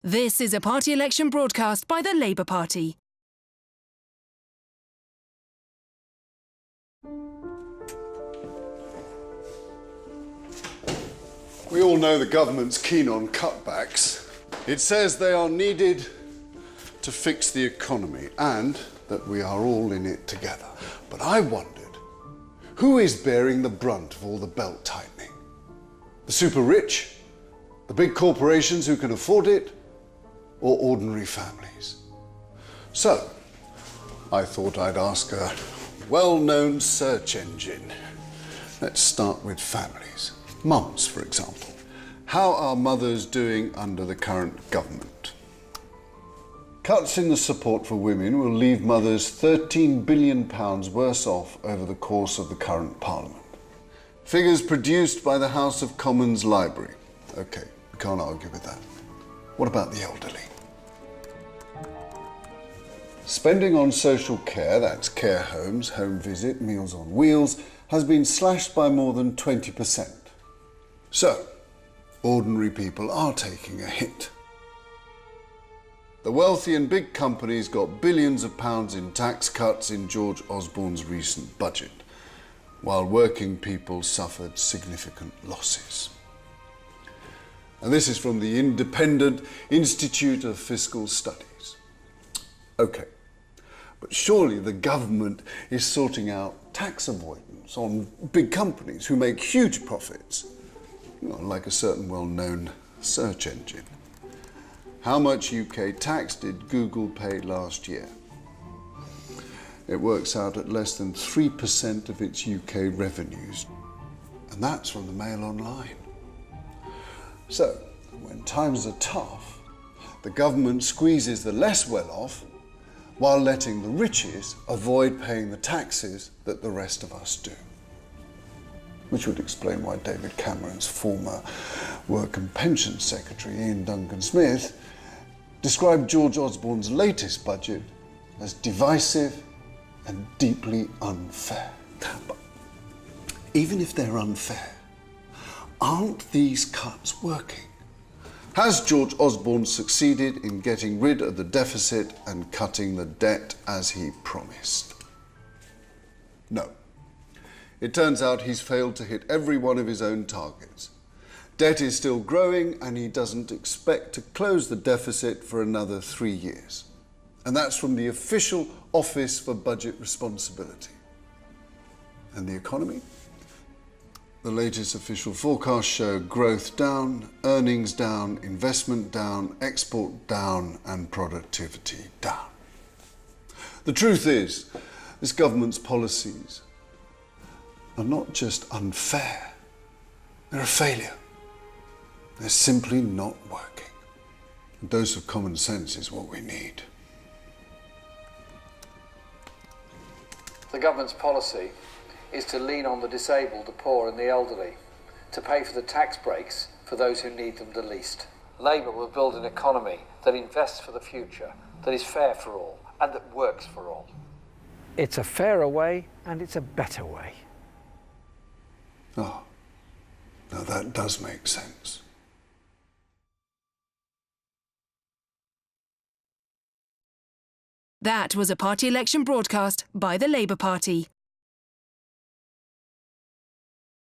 This is a party election broadcast by the Labour Party. We all know the government's keen on cutbacks. It says they are needed to fix the economy and that we are all in it together. But I wondered, who is bearing the brunt of all the belt tightening? The super rich? The big corporations who can afford it? Or ordinary families? So, I thought I'd ask a well-known search engine. Let's start with families. Mums, for example. How are mothers doing under the current government? Cuts in the support for women will leave mothers £13 billion worse off over the course of the current Parliament. Figures produced by the House of Commons Library. OK, we can't argue with that. What about the elderly? Spending on social care, that's care homes, home visit, meals on wheels, has been slashed by more than 20%. So, ordinary people are taking a hit. The wealthy and big companies got billions of pounds in tax cuts in George Osborne's recent budget, while working people suffered significant losses. And this is from the Independent Institute of Fiscal Studies. OK, but surely the government is sorting out tax avoidance on big companies who make huge profits, like a certain well-known search engine. How much UK tax did Google pay last year? It works out at less than 3% of its UK revenues, and that's from the Mail Online. So, when times are tough, the government squeezes the less well-off while letting the richest avoid paying the taxes that the rest of us do. Which would explain why David Cameron's former Work and Pensions Secretary, Ian Duncan-Smith, described George Osborne's latest budget as divisive and deeply unfair. But even if they're unfair, aren't these cuts working? Has George Osborne succeeded in getting rid of the deficit and cutting the debt as he promised? No. It turns out he's failed to hit every one of his own targets. Debt is still growing and he doesn't expect to close the deficit for another 3 years. And that's from the official Office for Budget Responsibility. And the economy? The latest official forecasts show growth down, earnings down, investment down, export down, and productivity down. The truth is, this government's policies are not just unfair, they're a failure. They're simply not working. A dose of common sense is what we need. The government's policy is to lean on the disabled, the poor and the elderly, to pay for the tax breaks for those who need them the least. Labour will build an economy that invests for the future, that is fair for all and that works for all. It's a fairer way and it's a better way. Oh, now that does make sense. That was a party election broadcast by the Labour Party.